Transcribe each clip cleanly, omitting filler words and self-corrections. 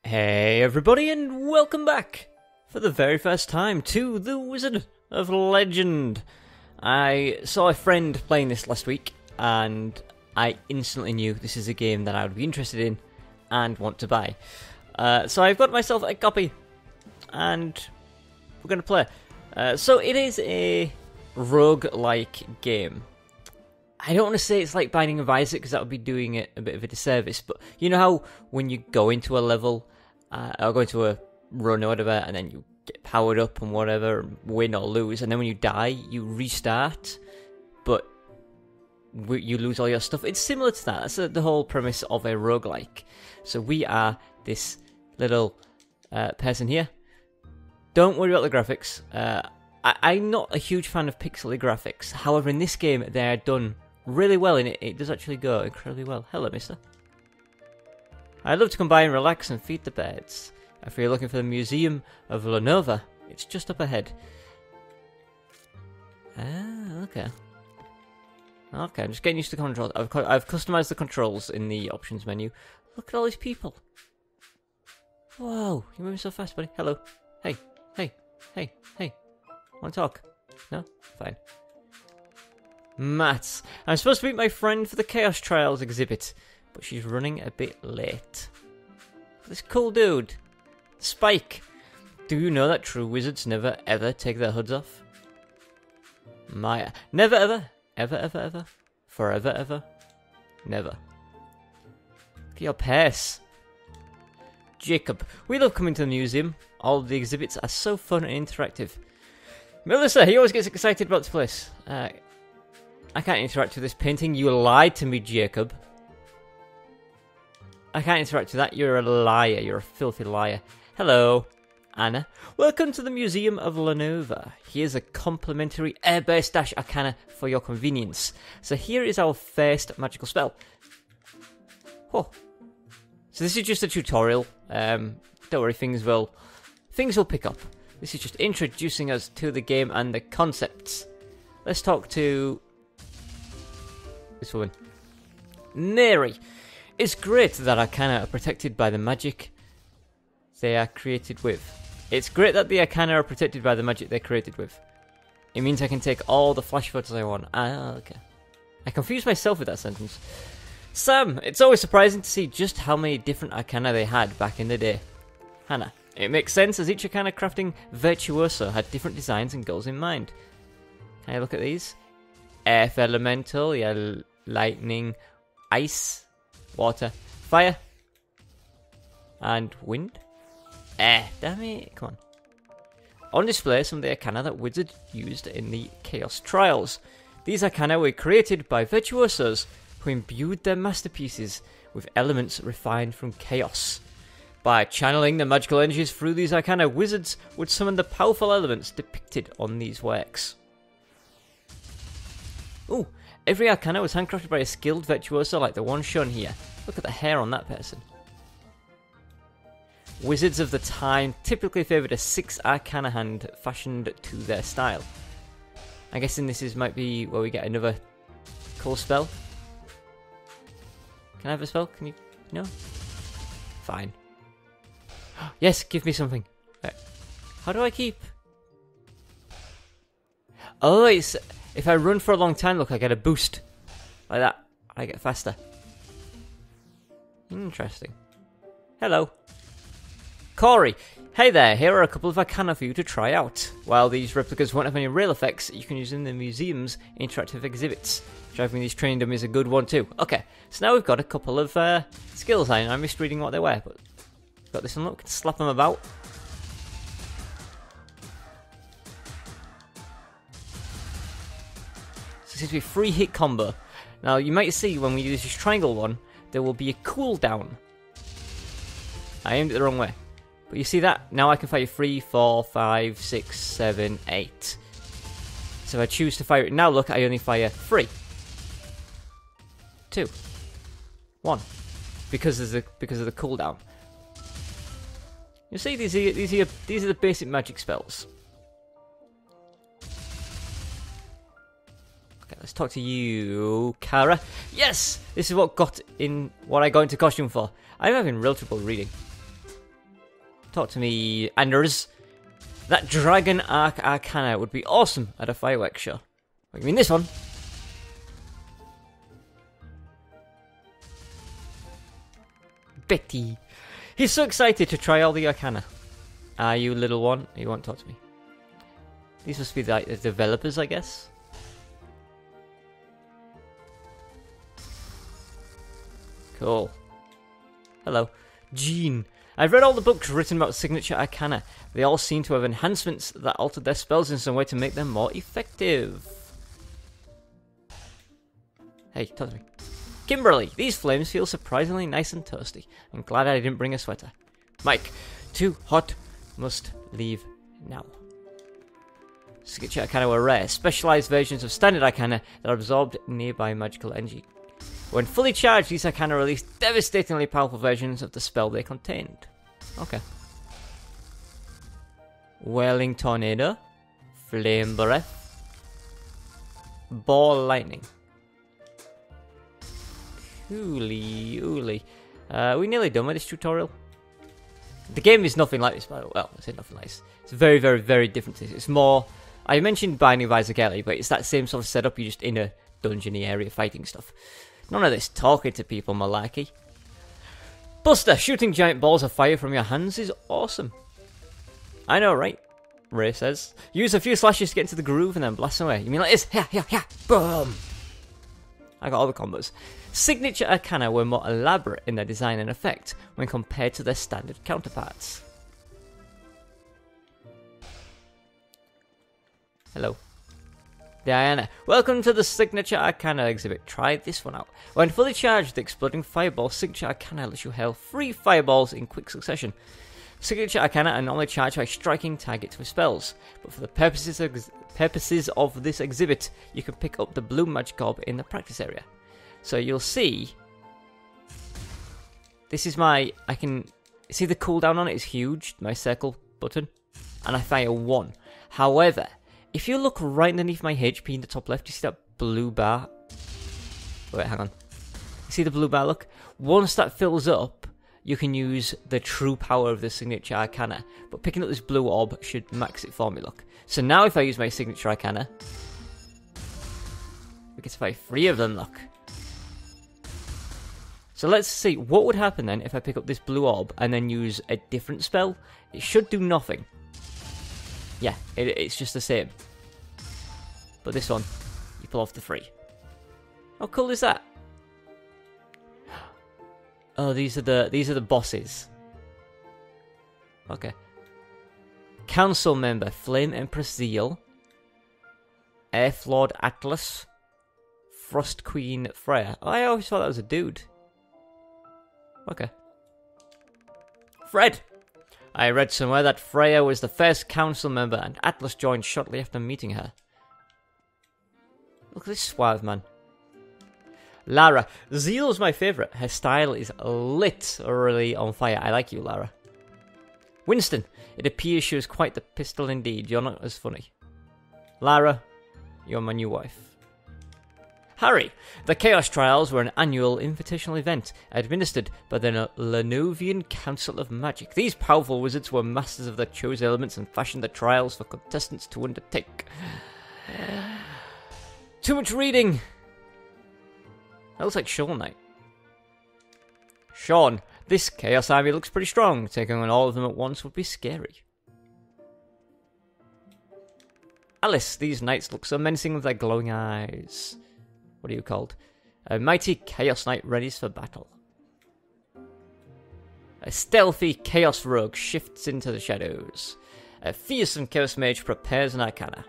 Hey everybody, and welcome back for the very first time to the Wizard of Legend. I saw a friend playing this last week and I instantly knew this is a game that I would be interested in and want to buy. So I've got myself a copy and we're going to play. So it is a roguelike game. I don't want to say it's like Binding of Isaac because that would be doing it a bit of a disservice, but you know how when you go into a level or go into a run or whatever, and then you get powered up and whatever, and win or lose, and then when you die, you restart, but you lose all your stuff. It's similar to that. That's the whole premise of a roguelike. So we are this little person here. Don't worry about the graphics. I'm not a huge fan of pixely graphics. However, in this game, they are done really well, and it does actually go incredibly well. Hello, mister. I'd love to come by and relax and feed the birds. If you're looking for the Museum of Lenova, it's just up ahead. Ah, okay. Okay, I'm just getting used to the controls. I've customized the controls in the options menu. Look at all these people. Whoa, you're moving so fast, buddy. Hello. Hey, hey, hey, hey. Want to talk? No? Fine. Maths. I'm supposed to meet my friend for the Chaos Trials exhibit, but she's running a bit late. This cool dude, Spike. Do you know that true wizards never ever take their hoods off? Maya. Never ever. Ever ever ever. Forever ever. Never. Look at your pace. Jacob. We love coming to the museum. All of the exhibits are so fun and interactive. Melissa, he always gets excited about this place. I can't interact with this painting. You lied to me, Jacob. I can't interact with that. You're a liar. You're a filthy liar. Hello, Anna. Welcome to the Museum of Lenova. Here's a complimentary air-based dash arcana for your convenience. So here is our first magical spell. Oh. So this is just a tutorial. Don't worry, things will pick up. This is just introducing us to the game and the concepts. Let's talk to this woman. Neri. It's great that Arcana are protected by the magic they are created with. It's great that the Arcana are protected by the magic they're created with. It means I can take all the flash photos I want. Ah, okay. I confused myself with that sentence. Sam, it's always surprising to see just how many different Arcana they had back in the day. Hannah. It makes sense as each Arcana crafting virtuoso had different designs and goals in mind. Can I look at these? Earth elemental, yeah, lightning, ice, water, fire, and wind. Damn it, come on. On display, some of the Arcana that wizards used in the Chaos Trials. These Arcana were created by virtuosos who imbued their masterpieces with elements refined from chaos. By channeling the magical energies through these Arcana, wizards would summon the powerful elements depicted on these works. Ooh, every Arcana was handcrafted by a skilled virtuoso like the one shown here. Look at the hair on that person. Wizards of the time typically favoured a 6 Arcana hand fashioned to their style. I'm guessing this might be where we get another cool spell. Can I have a spell? Can you? No? Fine. Yes, give me something. How do I keep? Oh, it's if I run for a long time, look, I get a boost. Like that. I get faster. Interesting. Hello. Corey. Hey there, here are a couple of Arcana for you to try out. While these replicas won't have any real effects, you can use them in the museum's interactive exhibits. Driving these training dummies is a good one too. Okay, so now we've got a couple of skills. I'm misreading what they wear, but got this one. Look, slap them about. So this is a free hit combo. Now you might see when we use this triangle one, there will be a cooldown. I aimed it the wrong way. But you see that? Now I can fire 3, 4, 5, 6, 7, 8. So if I choose to fire it now, look, I only fire 3. 2. 1. Because of the cooldown. You see, these are the basic magic spells. Okay, let's talk to you, Kara. Yes! This is what I got into costume for. I'm having real trouble reading. Talk to me, Anders. That Dragon Arc Arcana would be awesome at a fireworks show. What, you mean this one? Betty. He's so excited to try all the Arcana. Are you, little one? You won't talk to me. These must be like the developers, I guess. Cool. Hello. Jean. I've read all the books written about signature arcana. They all seem to have enhancements that altered their spells in some way to make them more effective. Hey, talk to me. Kimberly, these flames feel surprisingly nice and toasty. I'm glad I didn't bring a sweater. Mike, too hot. Must leave now. Signature arcana were rare, specialized versions of standard arcana that absorbed nearby magical energy. When fully charged, these arcana release devastatingly powerful versions of the spell they contained. Okay. Whirling Tornado, Flame Breath, Ball Lightning. Cooly. We nearly done with this tutorial. The game is nothing like this, by the way. Well, I say nothing like this. It's very, very, very different. It's more... I mentioned Binding of Isaac earlier, but it's that same sort of setup. You're just in a dungeony area fighting stuff. None of this talking to people malarkey. Buster, shooting giant balls of fire from your hands is awesome. I know, right? Ray says. Use a few slashes to get into the groove and then blast away. You mean like this? Yeah, boom! I got all the combos. Signature arcana were more elaborate in their design and effect when compared to their standard counterparts. Hello. Diana, welcome to the Signature Arcana exhibit. Try this one out. When fully charged, the exploding fireball Signature Arcana lets you hail 3 fireballs in quick succession. Signature Arcana are normally charged by striking targets with spells, but for the purposes of this exhibit, you can pick up the blue magic orb in the practice area. So you'll see, this is my, I can see the cooldown on it is huge, my circle button, and I fire 1. However, if you look right underneath my HP in the top left, you see that blue bar? Wait, hang on. You see the blue bar, look? Once that fills up, you can use the true power of the Signature Arcana. But picking up this blue orb should max it for me, look. So now if I use my Signature Arcana, we get to fight 3 of them, look. So let's see, what would happen then if I pick up this blue orb and then use a different spell? It should do nothing. Yeah, it's just the same. But this one, you pull off the 3. How cool is that? Oh, these are the bosses. Okay. Council member Flame Empress Zeal, Elf Lord Atlas, Frost Queen Freya. Oh, I always thought that was a dude. Okay. Fred! I read somewhere that Freya was the first council member and Atlas joined shortly after meeting her. Look at this suave man. Lara. Zeal's my favourite. Her style is literally on fire. I like you, Lara. Winston. It appears she was quite the pistol indeed. You're not as funny. Lara. You're my new wife. Harry. The Chaos Trials were an annual invitational event administered by the Lenovian Council of Magic. These powerful wizards were masters of their chosen elements and fashioned the trials for contestants to undertake. Too much reading. That looks like Shovel Knight. Sean. This Chaos Army looks pretty strong. Taking on all of them at once would be scary. Alice. These knights look so menacing with their glowing eyes. What are you called? A mighty Chaos Knight readies for battle. A stealthy Chaos Rogue shifts into the shadows. A fearsome Chaos Mage prepares an Arcana.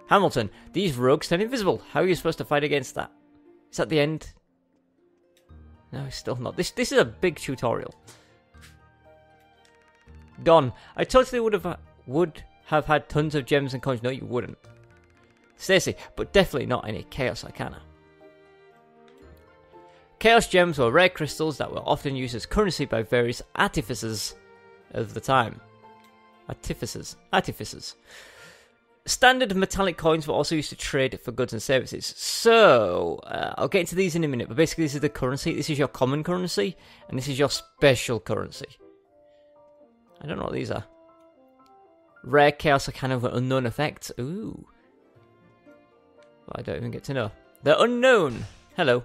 Hamilton. These rogues turn invisible. How are you supposed to fight against that? Is that the end? No, it's still not. This is a big tutorial. Don. I totally would have had tons of gems and coins. No, you wouldn't. Stacy, but definitely not any Chaos Arcana. Chaos Gems were rare crystals that were often used as currency by various artificers of the time. Artificers. Standard metallic coins were also used to trade for goods and services. So, I'll get into these in a minute, but basically this is the currency. This is your common currency, and this is your special currency. I don't know what these are. Rare Chaos Arcana with unknown effects. Ooh. Well, I don't even get to know. They're unknown. Hello.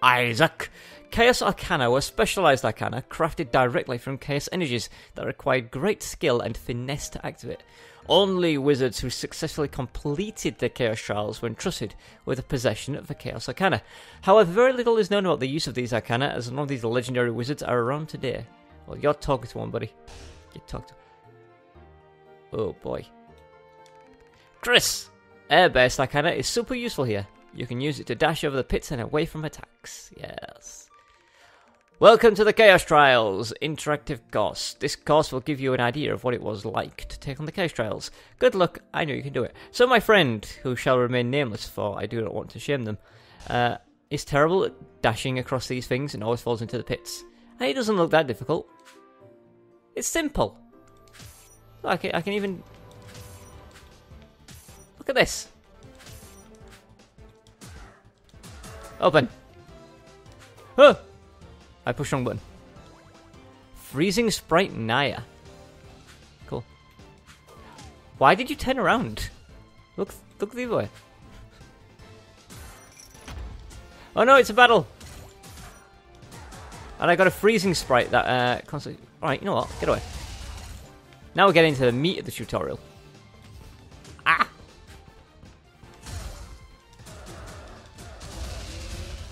Isaac. Chaos Arcana were specialized arcana crafted directly from chaos energies that required great skill and finesse to activate. Only wizards who successfully completed the Chaos Trials were entrusted with the possession of the Chaos Arcana. However, very little is known about the use of these arcana, as none of these legendary wizards are around today. Well, you're talking to one, buddy. You talk to... Oh, boy. Chris! Air-based arcana is super useful here. You can use it to dash over the pits and away from attacks. Yes. Welcome to the Chaos Trials interactive course. This course will give you an idea of what it was like to take on the Chaos Trials. Good luck, I know you can do it. So my friend, who shall remain nameless for I do not want to shame them, is terrible at dashing across these things and always falls into the pits. And it doesn't look that difficult. It's simple. I can even... Look at this. Open. Huh! I pushed wrong button. Freezing Sprite Naya. Cool. Why did you turn around? Look the other way. Oh no, it's a battle! And I got a freezing sprite that constantly... Alright, you know what? Get away. Now we're getting to the meat of the tutorial. Ah!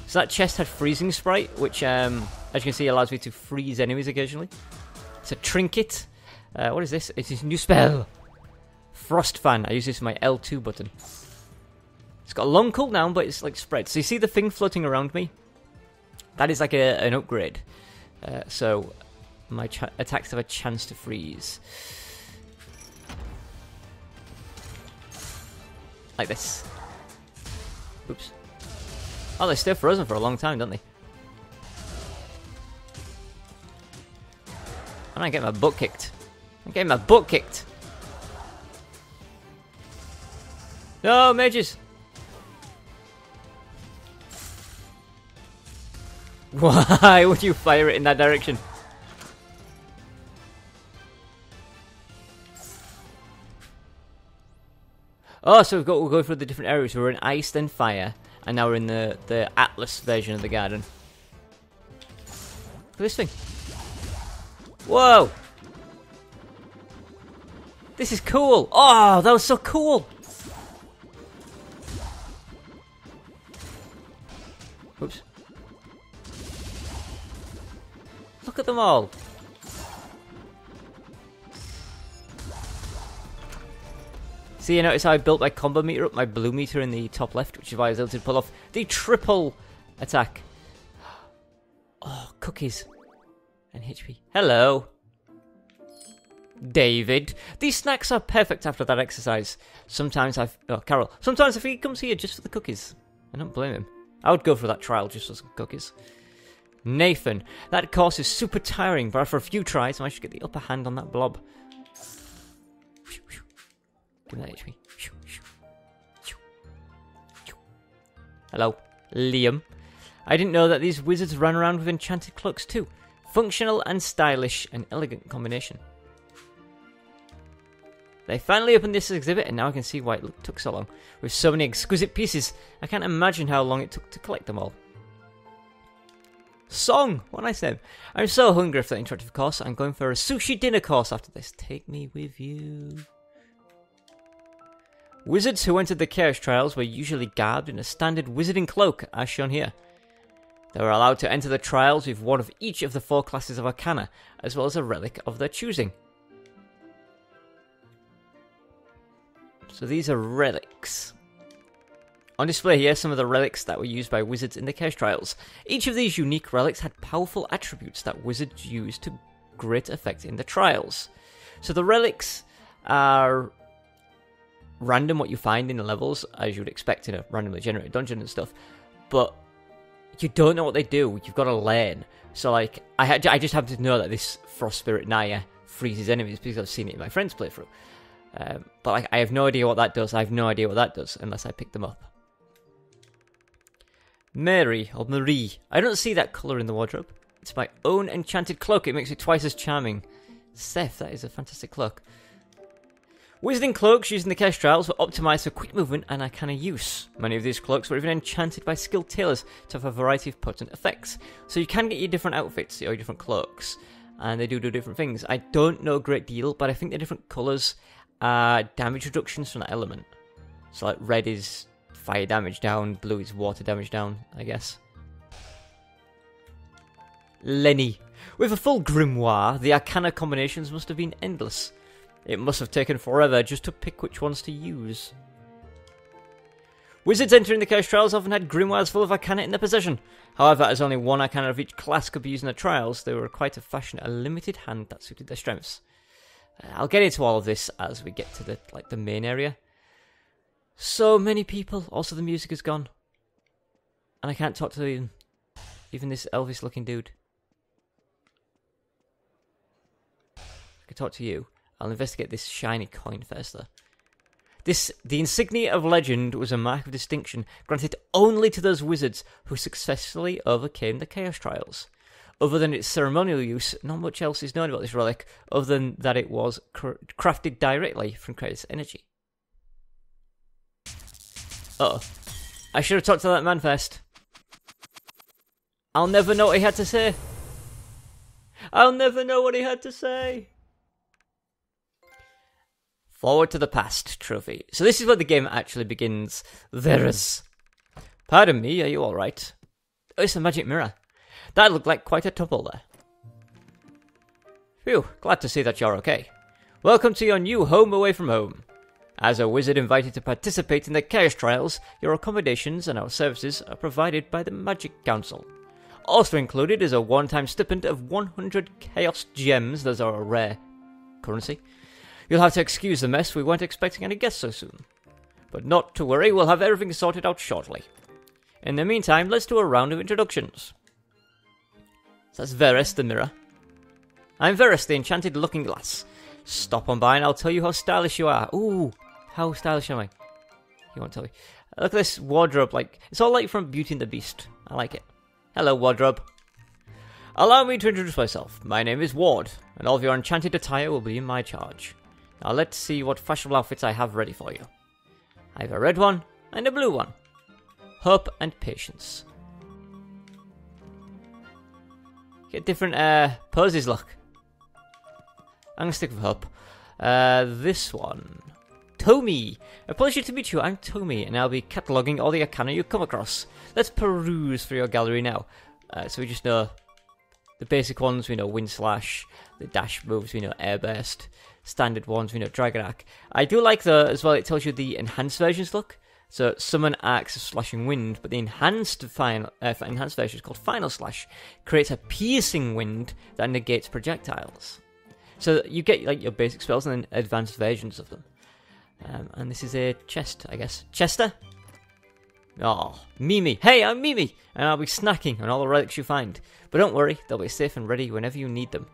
So that chest had freezing sprite, which, as you can see, allows me to freeze enemies occasionally. It's a trinket. What is this? It's a new spell. Frost Fan. I use this with my L2 button. It's got a long cooldown, but it's like spread. So you see the thing floating around me? That is like an upgrade. So my attacks have a chance to freeze. Like this. Oops. Oh, they stay frozen for a long time, don't they? And I get my butt kicked. I'm getting my butt kicked. No, mages! Why would you fire it in that direction? Oh, so we'll go through the different areas. We're in ice, then fire, and now we're in the Atlas version of the garden. Look at this thing. Whoa! This is cool! Oh, that was so cool! Oops. Look at them all! See, you notice how I built my combo meter up, my blue meter in the top left, which is why I was able to pull off the triple attack. Oh, cookies. And HP. Hello. David. These snacks are perfect after that exercise. Sometimes oh, Carol. Sometimes I think he comes here just for the cookies. I don't blame him. I would go for that trial just for some cookies. Nathan. That course is super tiring, but after a few tries, I should get the upper hand on that blob. Give me that HP. Hello, Liam. I didn't know that these wizards ran around with enchanted cloaks too. Functional and stylish, an elegant combination. They finally opened this exhibit, and now I can see why it took so long. With so many exquisite pieces, I can't imagine how long it took to collect them all. Song! What a nice name. I'm so hungry for that interactive course. I'm going for a sushi dinner course after this. Take me with you. Wizards who entered the Chaos Trials were usually garbed in a standard wizarding cloak, as shown here. They were allowed to enter the trials with one of each of the 4 classes of Arcana, as well as a relic of their choosing. So these are relics. On display here, some of the relics that were used by wizards in the Chaos Trials. Each of these unique relics had powerful attributes that wizards used to great effect in the trials. So the relics are random, what you find in the levels, as you would expect in a randomly generated dungeon and stuff, but you don't know what they do. You've got to learn. So like, I just happen to know that this Frost Spirit Naya freezes enemies because I've seen it in my friend's playthrough. But like, I have no idea what that does. I have no idea what that does unless I pick them up. Mary, or Marie. I don't see that colour in the wardrobe. It's my own enchanted cloak. It makes it twice as charming. Seth, that is a fantastic cloak. Wizarding cloaks using the Chaos Trials were optimised for quick movement and arcana use. Many of these cloaks were even enchanted by skilled tailors to have a variety of potent effects. So you can get your different outfits, or your different cloaks, and they do different things. I don't know a great deal, but I think the different colours are damage reductions from that element. So like red is fire damage down, blue is water damage down, I guess. Lenny. With a full grimoire, the arcana combinations must have been endless. It must have taken forever just to pick which ones to use. Wizards entering the Chaos Trials often had grimoires full of arcana in their possession. However, as only one arcana of each class could be used in the trials, they were required to fashion a limited hand that suited their strengths. I'll get into all of this as we get to the main area. So many people. Also, the music is gone, and I can't talk to even this Elvis-looking dude. I can talk to you. I'll investigate this shiny coin first, though. The Insignia of Legend was a mark of distinction granted only to those wizards who successfully overcame the Chaos Trials. Other than its ceremonial use, not much else is known about this relic, other than that it was crafted directly from Chaos energy. Uh-oh. I should have talked to that man first. I'll never know what he had to say. I'll never know what he had to say. Forward to the Past trophy. So this is where the game actually begins. There's... Pardon me, are you alright? Oh, it's a magic mirror. That looked like quite a tumble there. Phew, glad to see that you're okay. Welcome to your new home away from home. As a wizard invited to participate in the Chaos Trials, your accommodations and our services are provided by the Magic Council. Also included is a one-time stipend of 100 Chaos Gems, those are a rare currency. You'll have to excuse the mess, we weren't expecting any guests so soon. But not to worry, we'll have everything sorted out shortly. In the meantime, let's do a round of introductions. So that's Varys the mirror. I'm Varys the Enchanted Looking-Glass. Stop on by and I'll tell you how stylish you are. Ooh, how stylish am I? You won't tell me. Look at this wardrobe, it's all like from Beauty and the Beast. I like it. Hello, wardrobe. Allow me to introduce myself. My name is Ward, and all of your enchanted attire will be in my charge. Now let's see what fashionable outfits I have ready for you. I have a red one and a blue one. Hope and patience. Get different poses, look. I'm gonna stick with hope. This one. Tommy! A pleasure to meet you, I'm Tommy, and I'll be cataloguing all the arcana you come across. Let's peruse through your gallery now. So we just know the basic ones, we know Wind Slash. The dash moves, we know Air Burst. Standard ones, we know Dragon Arc. I do like as well, it tells you the enhanced versions look. So summon arcs of slashing wind, but the enhanced version is called Final Slash. Creates a piercing wind that negates projectiles. So you get like your basic spells and then advanced versions of them. And this is a chest, I guess. Chester? Oh, Mimi. Hey, I'm Mimi, and I'll be snacking on all the relics you find. But don't worry, they'll be safe and ready whenever you need them.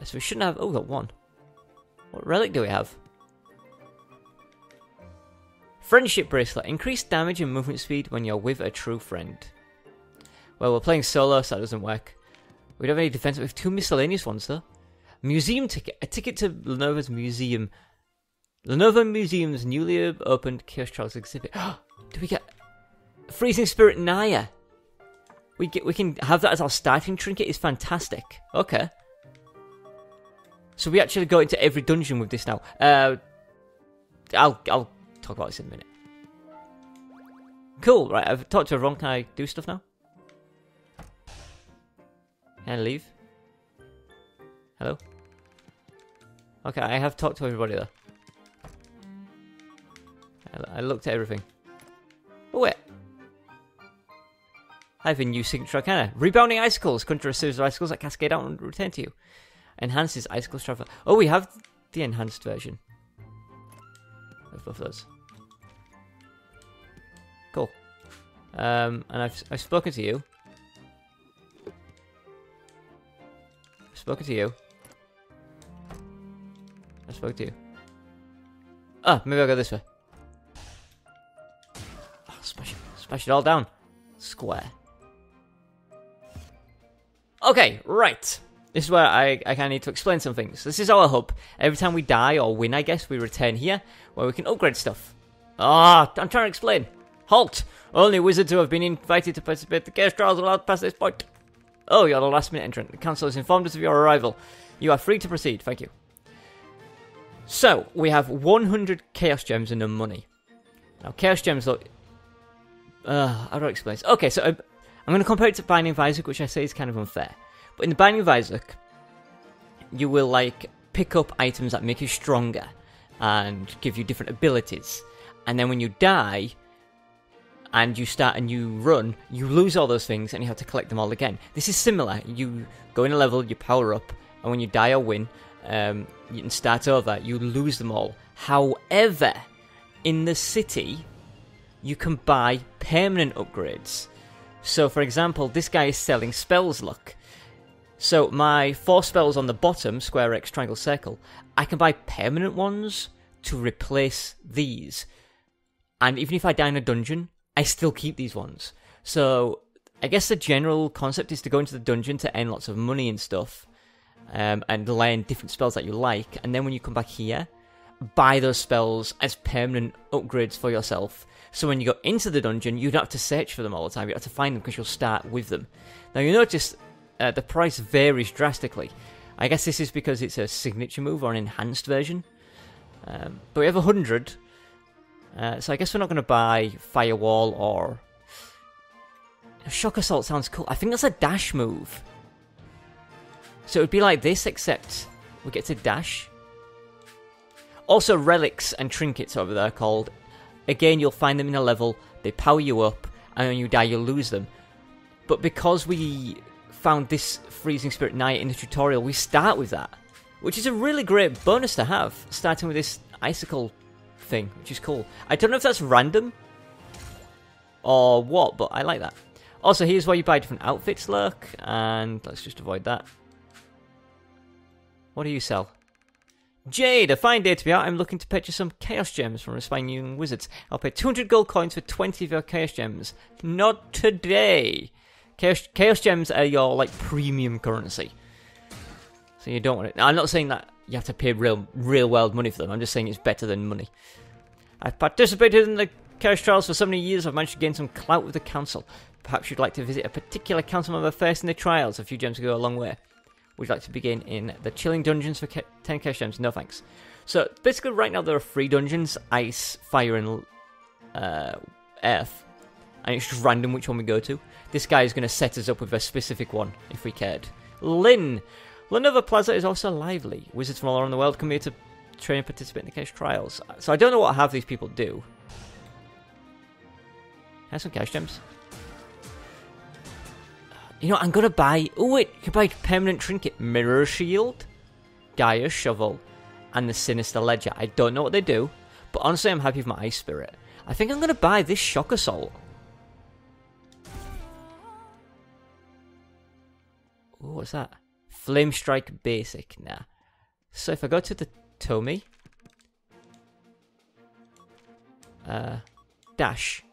So we shouldn't have... Oh, we got one. What relic do we have? Friendship Bracelet. Increased damage and movement speed when you're with a true friend. Well, we're playing solo, so that doesn't work. We don't have any defense. We have 2 miscellaneous ones, though. Museum ticket. A ticket to Lenova's museum. Lenova Museum's newly opened Chaos Trials exhibit. Do we get... Freezing Spirit Naya. We can have that as our starting trinket. Is fantastic. Okay. So we actually go into every dungeon with this now. I'll talk about this in a minute. Cool, right, I've talked to everyone. Can I do stuff now? Can I leave? Hello? Okay, I have talked to everybody though. I looked at everything. Oh wait. I have a new signature arcana. Rebounding Icicles. Conjure a series of icicles that cascade out and return to you. Enhances Icicle Travel. Oh, we have the enhanced version of both of those. Cool. And I've spoken to you. I've spoken to you. I spoke to you. Ah, maybe I'll go this way. Oh, smash it all down. Square. Okay, right. This is where I kind of need to explain some things. This is our hub. Every time we die or win, I guess, we return here, where we can upgrade stuff. I'm trying to explain. Halt! Only wizards who have been invited to participate in the Chaos Trials are allowed past this point. Oh, you're the last minute entrant. The council has informed us of your arrival. You are free to proceed. Thank you. So, we have 100 Chaos Gems and no money. Now, Chaos Gems look... how do I explain this? Okay, so I'm going to compare it to Binding of Isaac, which I say is kind of unfair. But in the Binding of Isaac, you will, like, pick up items that make you stronger and give you different abilities. And then when you die, and you start a new run, you lose all those things, and you have to collect them all again. This is similar. You go in a level, you power up, and when you die or win, you can start over, you lose them all. However, in the city, you can buy permanent upgrades. So, for example, this guy is selling spells luck. So, my 4 spells on the bottom, square, X, triangle, circle, I can buy permanent ones to replace these. And even if I die in a dungeon, I still keep these ones. So, I guess the general concept is to go into the dungeon to earn lots of money and stuff. And learn different spells that you like. And then when you come back here, buy those spells as permanent upgrades for yourself. So when you go into the dungeon, you don't have to search for them all the time. You have to find them because you'll start with them. Now you notice the price varies drastically. I guess this is because it's a signature move or an enhanced version. But we have 100. So I guess we're not going to buy Firewall or... Shock Assault sounds cool. I think that's a dash move. So it would be like this, except we get to dash. Also, relics and trinkets over there called. Again, you'll find them in a level. They power you up, and when you die, you'll lose them. But because we found this Freezing Spirit Knight in the tutorial, we start with that. Which is a really great bonus to have, starting with this icicle thing, which is cool. I don't know if that's random or what, but I like that. Also, here's where you buy different outfits, look, and let's just avoid that. What do you sell? Jade, a fine day to be out. I'm looking to purchase some Chaos Gems from Aspiring Young Wizards. I'll pay 200 gold coins for 20 of your Chaos Gems. Not today. Chaos Gems are your, like, premium currency. So you don't want it. Now, I'm not saying that you have to pay real world money for them. I'm just saying it's better than money. I've participated in the Chaos Trials for so many years, I've managed to gain some clout with the council. Perhaps you'd like to visit a particular council member first in the trials. A few gems go a long way. Would you like to begin in the chilling dungeons for 10 Chaos Gems? No thanks. So, basically right now there are 3 dungeons. Ice, Fire, and Earth. And it's just random which one we go to. This guy is going to set us up with a specific one, if we cared. Lynn! Lenovo Plaza is also lively. Wizards from all around the world come here to train and participate in the Chaos Trials. So I don't know what half these people do. Have some Chaos Gems. You know, I'm going to buy... Oh, wait. You can buy Permanent Trinket. Mirror Shield, Gaia Shovel, and the Sinister Ledger. I don't know what they do, but honestly, I'm happy with my Ice Spirit. I think I'm going to buy this Shock Assault. Oh, what's that? Flame Strike Basic. Nah. So if I go to the Tomy... dash.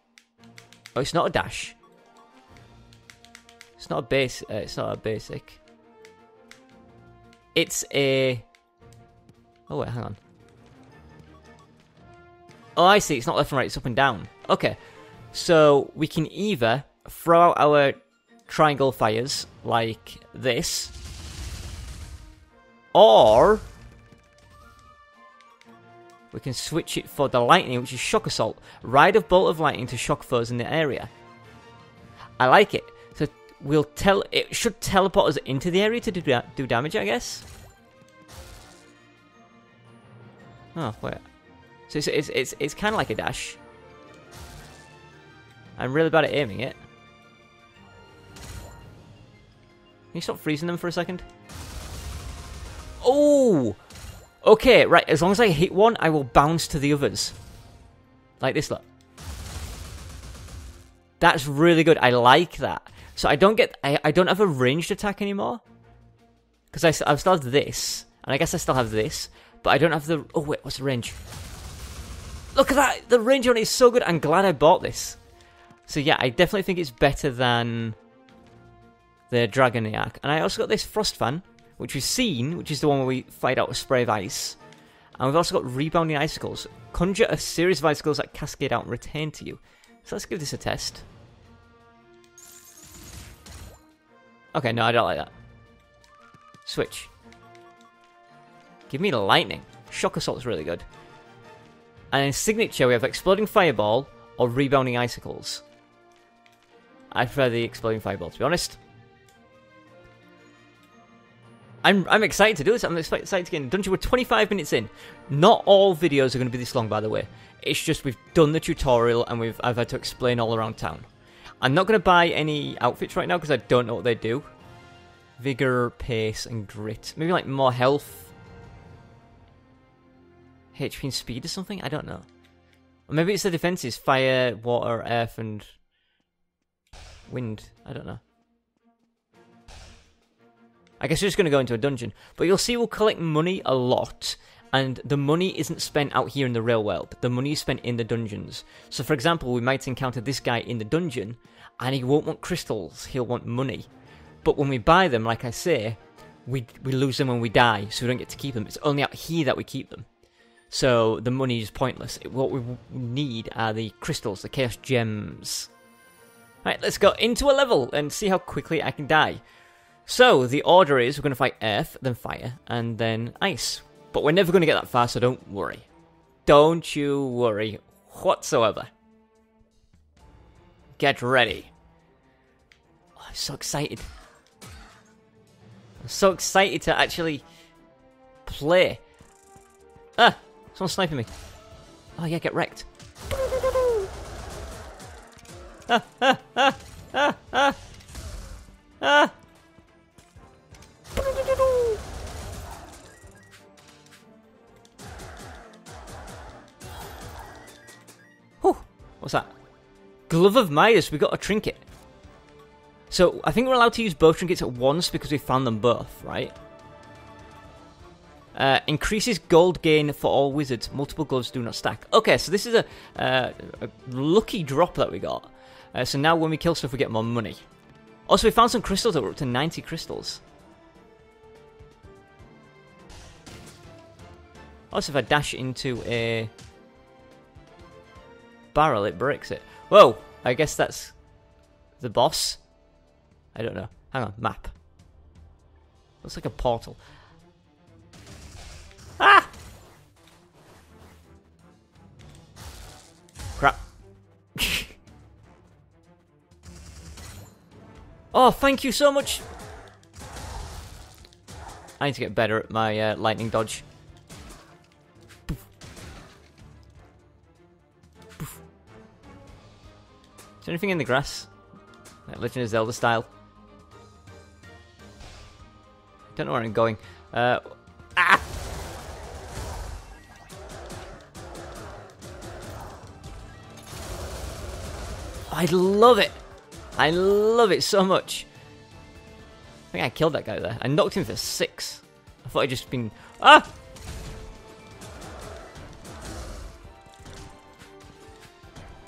Oh, it's not a dash. It's not a base. It's not a basic. It's a. Oh wait, hang on. Oh, I see. It's not left and right. It's up and down. Okay, so we can either throw out our triangle fires like this, or we can switch it for the lightning, which is Shock Assault. Ride a bolt of lightning to shock foes in the area. I like it. So it should teleport us into the area to do damage, I guess. Oh wait. So it's kind of like a dash. I'm really bad at aiming it. Can you stop freezing them for a second? Oh! Okay, right, as long as I hit one, I will bounce to the others. Like this, look. That's really good. I like that. So I don't have a ranged attack anymore. Because I still have this. And I guess I still have this. But I don't have the... Oh, wait, what's the range? Look at that! The range on it is so good. I'm glad I bought this. So yeah, I definitely think it's better than the Dragoniac. And I also got this Frost Fan, which we've seen, which is the one where we fight out a spray of ice. And we've also got Rebounding Icicles. Conjure a series of icicles that cascade out and return to you. So let's give this a test. Okay, no, I don't like that. Switch. Give me the lightning. Shock Assault's really good. And in Signature, we have Exploding Fireball or Rebounding Icicles. I prefer the Exploding Fireball, to be honest. I'm excited to do this. I'm excited to get in the dungeon. We're 25 minutes in. Not all videos are going to be this long, by the way. It's just we've done the tutorial and I've had to explain all around town. I'm not going to buy any outfits right now because I don't know what they do. Vigor, pace, and grit. Maybe like more health. HP and speed or something? I don't know. Or maybe it's the defenses. Fire, water, earth, and wind. I don't know. I guess we're just going to go into a dungeon. But you'll see we'll collect money a lot. And the money isn't spent out here in the real world. The money is spent in the dungeons. So for example, we might encounter this guy in the dungeon. And he won't want crystals. He'll want money. But when we buy them, like I say, we lose them when we die. So we don't get to keep them. It's only out here that we keep them. So the money is pointless. What we need are the crystals, the chaos gems. Right, let's go into a level and see how quickly I can die. So, the order is we're going to fight earth, then fire, and then ice. But we're never going to get that far, so don't worry. Don't you worry whatsoever. Get ready. Oh, I'm so excited. I'm so excited to actually play. Ah! Someone's sniping me. Oh yeah, get wrecked. Ah! Ah! Ah! Ah! Ah! Ah! Whew. What's that? Glove of Midas, we got a trinket. So, I think we're allowed to use both trinkets at once because we found them both, right? Increases gold gain for all wizards. Multiple gloves do not stack. Okay, so this is a lucky drop that we got. So now when we kill stuff, we get more money. Also, we found some crystals that were up to 90 crystals. Also, if I dash into a barrel, it breaks it. Whoa! I guess that's the boss? I don't know. Hang on, map. Looks like a portal. Ah! Crap. Oh, thank you so much! I need to get better at my lightning dodge. Is there anything in the grass? Like Legend of Zelda style. Don't know where I'm going. Ah! I love it! I love it so much. I think I killed that guy there. I knocked him for 6. I thought I'd just been... Ah!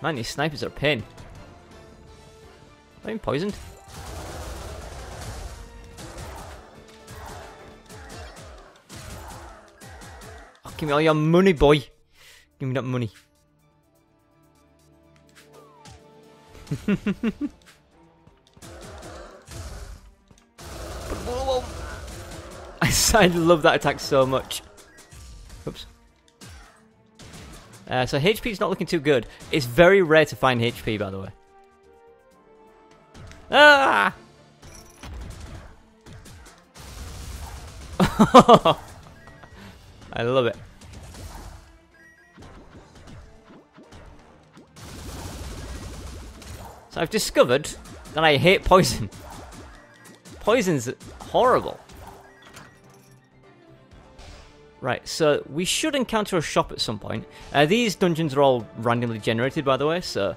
Man, these snipers are a pain. Am I being poisoned? Oh, give me all your money, boy. Give me that money. I love that attack so much. Oops. So HP's not looking too good. It's very rare to find HP, by the way. Ah! I love it. So I've discovered that I hate poison. Poison's horrible. Right, so we should encounter a shop at some point. These dungeons are all randomly generated, by the way, so...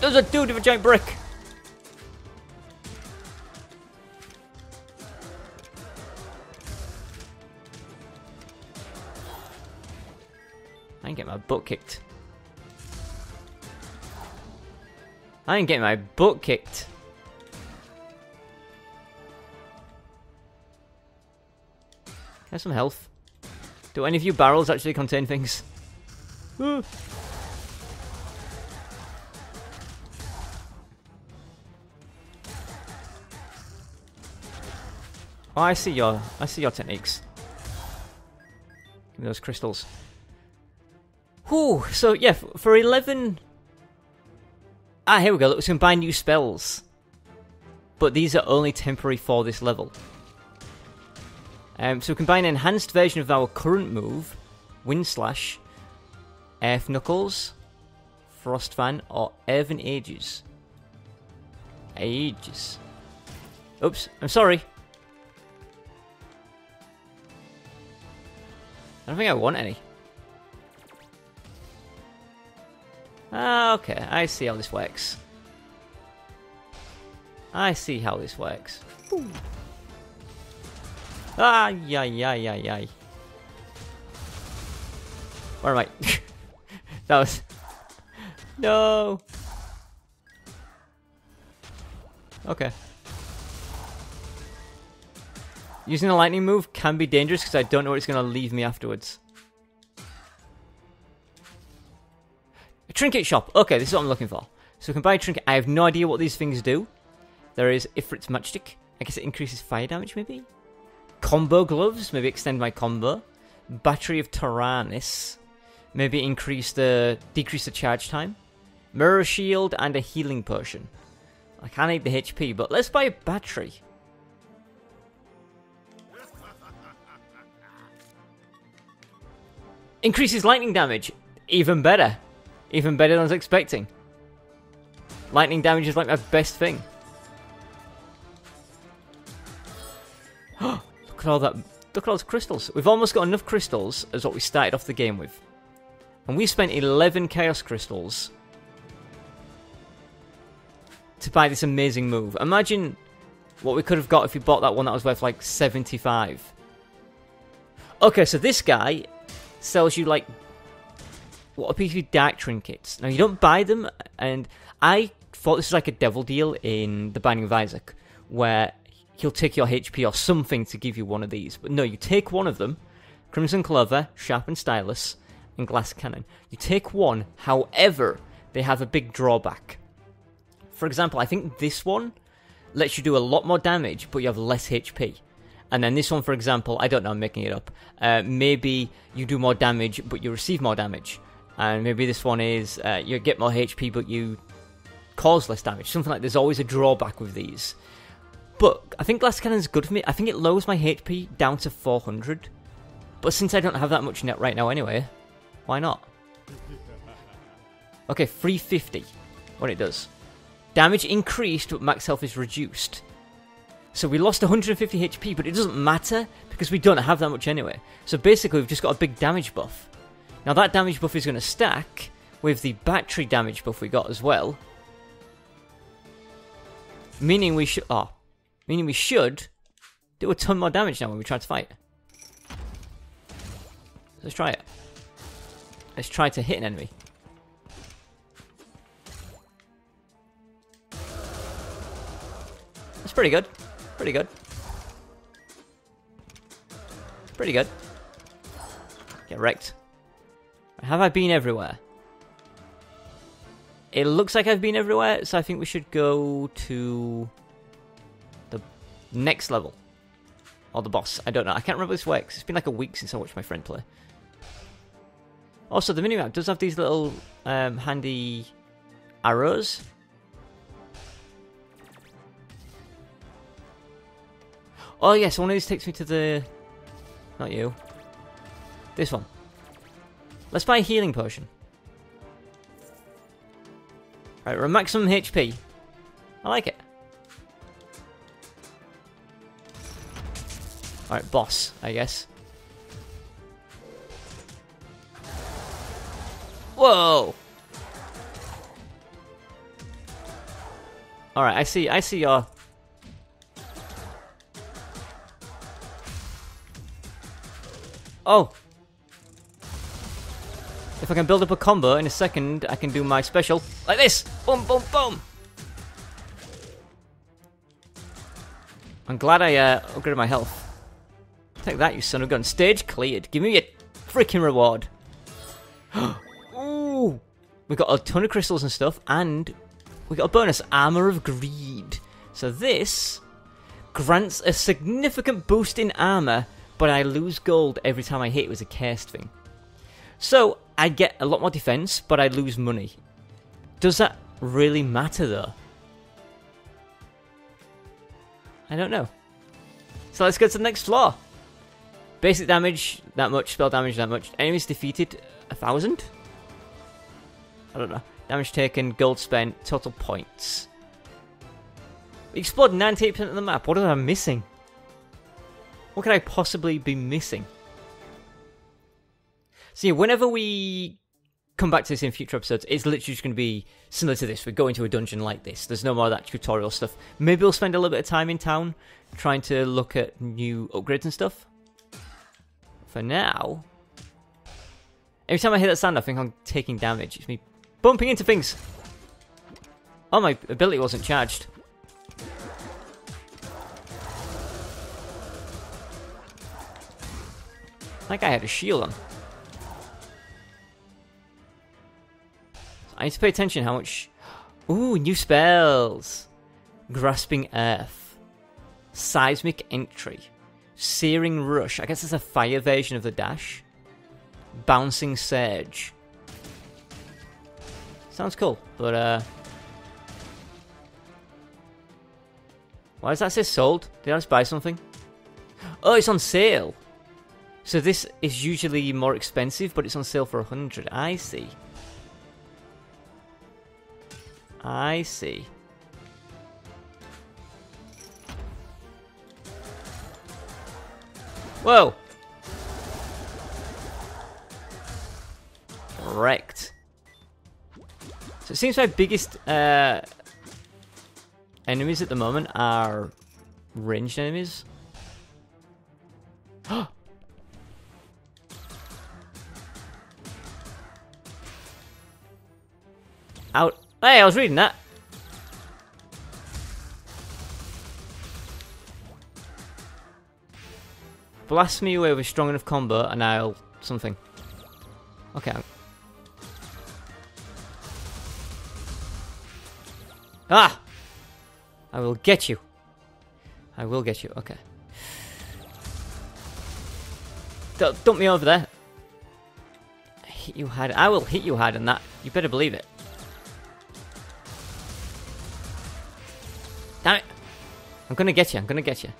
There's a dude with a giant brick! I ain't getting my butt kicked. I ain't getting my butt kicked. Have some health. Do any of you barrels actually contain things? Oh, I see your techniques. Give me those crystals. Whew, so yeah, for 11... Ah, here we go, look, we can buy new spells. But these are only temporary for this level. So we can buy an enhanced version of our current move, Wind Slash, Earth Knuckles, Frost Fan, or Earthen Ages. Ages. Oops, I'm sorry. I don't think I want any. Ah, okay, I see how this works. I see how this works. Ooh. Ah, yay. Where am I? That was... No! Okay. Using a lightning move can be dangerous because I don't know what it's going to leave me afterwards. A trinket shop. Okay, this is what I'm looking for. So we can buy a trinket. I have no idea what these things do. There is Ifrit's Matchstick. I guess it increases fire damage, maybe? Combo gloves. Maybe extend my combo. Battery of Tyrannus. Maybe decrease the charge time. Mirror shield and a healing potion. I can't eat the HP, but let's buy a battery. Increases lightning damage. Even better. Even better than I was expecting. Lightning damage is like my best thing. Look at all that. Look at all those crystals. We've almost got enough crystals as what we started off the game with. And we spent 11 chaos crystals to buy this amazing move. Imagine what we could have got if we bought that one that was worth like 75. Okay, so this guy sells you like what appear to be dark trinkets. Now you don't buy them, and I thought this was like a devil deal in The Binding of Isaac, where he'll take your HP or something to give you one of these. But no, you take one of them, Crimson Clover, Sharpened Stylus, and Glass Cannon. You take one, however, they have a big drawback. For example, I think this one lets you do a lot more damage, but you have less HP. And then this one, for example, I don't know, I'm making it up. Maybe you do more damage, but you receive more damage. And maybe this one is you get more HP, but you cause less damage. Something like there's always a drawback with these. But I think Glass Cannon's good for me. I think it lowers my HP down to 400. But since I don't have that much net right now anyway, why not? Okay, 350. What it does. Damage increased, but max health is reduced. So we lost 150 HP, but it doesn't matter because we don't have that much anyway. So basically, we've just got a big damage buff. Now that damage buff is going to stack with the battery damage buff we got as well. Meaning we should... Oh. Meaning we should do a ton more damage now when we try to fight. Let's try it. Let's try to hit an enemy. That's pretty good. Pretty good. Pretty good. Get wrecked. Have I been everywhere? It looks like I've been everywhere, so I think we should go to the next level. Or the boss. I don't know. I can't remember this works. It's been like a week since I watched my friend play. Also, the minimap does have these little handy arrows. Oh yes, one of these takes me to the... Not you. This one. Let's buy a healing potion. Right, we're at maximum HP. I like it. Alright, boss, I guess. Whoa! Alright, I see your... Oh! If I can build up a combo in a second, I can do my special like this! Boom, boom, boom! I'm glad I upgraded my health. Take that, you son of a gun. Stage cleared. Give me your freaking reward. Ooh! We got a ton of crystals and stuff, and we got a bonus, Armor of Greed. So this grants a significant boost in armor, but I lose gold every time I hit with a cursed thing. So I get a lot more defense, but I lose money. Does that really matter though? I don't know. So let's go to the next floor. Basic damage, that much. Spell damage, that much. Enemies defeated, 1,000? I don't know. Damage taken, gold spent, total points. We explored 98% of the map. What am I missing? What could I possibly be missing? So yeah, whenever we come back to this in future episodes, it's literally just going to be similar to this. We go into a dungeon like this. There's no more of that tutorial stuff. Maybe we'll spend a little bit of time in town trying to look at new upgrades and stuff. For now, every time I hit that sand, I think I'm taking damage. It's me bumping into things. Oh, my ability wasn't charged. That guy had a shield on. I need to pay attention how much... Ooh, new spells. Grasping Earth. Seismic Entry. Searing Rush. I guess it's a fire version of the dash. Bouncing Surge. Sounds cool, but why does that say sold? Did I just buy something? Oh, it's on sale. So this is usually more expensive, but it's on sale for 100. I see. I see. Whoa! Wrecked. So it seems my biggest enemies at the moment are ranged enemies. Out. Hey, I was reading that. Blast me away with strong enough combo and I'll... something. Okay. Ah! I will get you. I will get you. Okay. Dump me over there. I hit you hard. I will hit you hard on that. You better believe it. Damn it. I'm gonna get you. I'm gonna get you.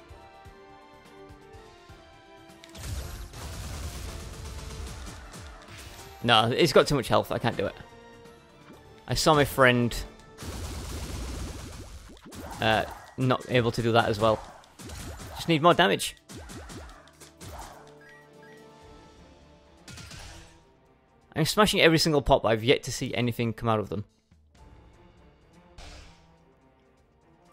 No, it's got too much health. I can't do it. I saw my friend not able to do that as well. Just need more damage. I'm smashing every single pot, but I've yet to see anything come out of them.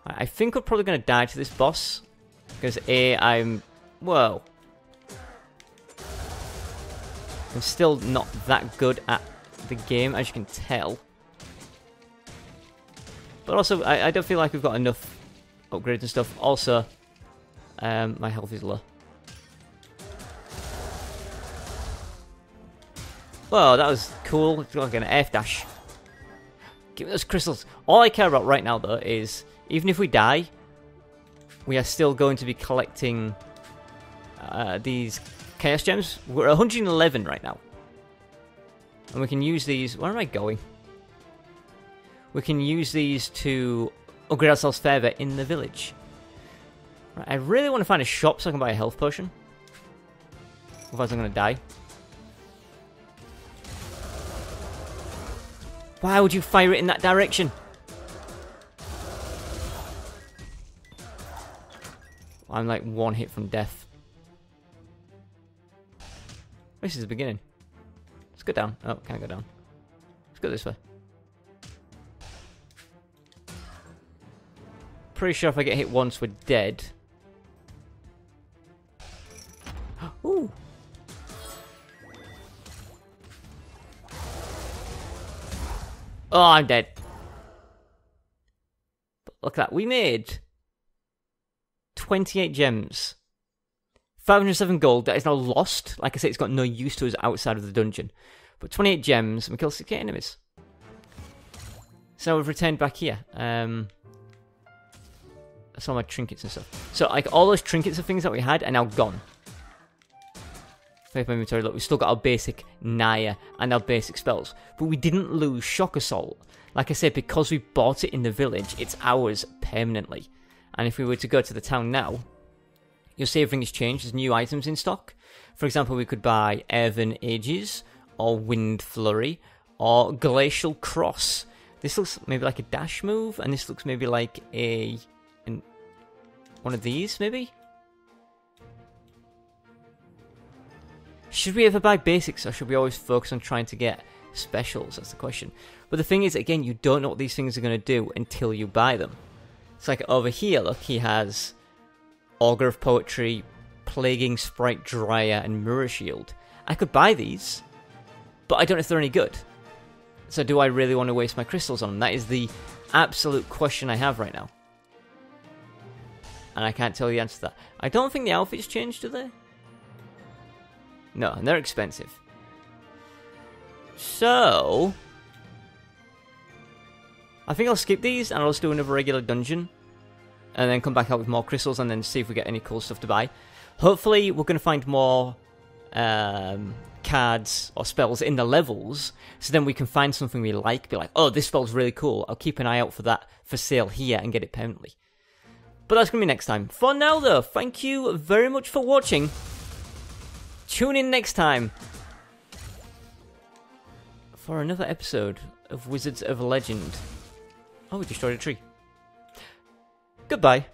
I think we're probably going to die to this boss. Because I'm... Whoa. I'm still not that good at the game, as you can tell. But also, I don't feel like we've got enough upgrades and stuff. Also, my health is low. Whoa, that was cool. It's like an F dash. Give me those crystals. All I care about right now, though, is even if we die, we are still going to be collecting these Chaos Gems. We're 111 right now. And we can use these... Where am I going? We can use these to upgrade ourselves further in the village. Right, I really want to find a shop so I can buy a health potion. Otherwise I'm going to die. Why would you fire it in that direction? I'm like one hit from death. This is the beginning. Let's go down. Oh, can't go down. Let's go this way. Pretty sure if I get hit once, we're dead. Ooh. Oh, I'm dead. But look at that. We made 28 gems. 507 gold that is now lost. Like I say, it's got no use to us outside of the dungeon. But 28 gems, and we kill 68 enemies. So we've returned back here. That's all my trinkets and stuff. So, like, all those trinkets and things that we had are now gone. Paper inventory, look, we've still got our basic Naya and our basic spells. But we didn't lose Shock Assault. Like I said, because we bought it in the village, it's ours permanently. And if we were to go to the town now, you'll see everything has changed. There's new items in stock. For example, we could buy Earthen Aegis, or Wind Flurry, or Glacial Cross. This looks maybe like a dash move, and this looks maybe like one of these, maybe? Should we ever buy basics, or should we always focus on trying to get specials? That's the question. But the thing is, again, you don't know what these things are going to do until you buy them. It's like over here, look, he has Augur of Poetry, Plaguing Sprite Dryer, and Mirror Shield. I could buy these, but I don't know if they're any good. So do I really want to waste my crystals on them? That is the absolute question I have right now. And I can't tell you the answer to that. I don't think the outfits changed, do they? No, and they're expensive. So I think I'll skip these, and I'll just do another regular dungeon. And then come back out with more crystals, and then see if we get any cool stuff to buy. Hopefully, we're going to find more cards or spells in the levels, so then we can find something we like, be like, oh, this spell's really cool, I'll keep an eye out for that for sale here and get it permanently. But that's going to be next time. For now though, thank you very much for watching. Tune in next time for another episode of Wizards of Legend. Oh, we destroyed a tree. Goodbye.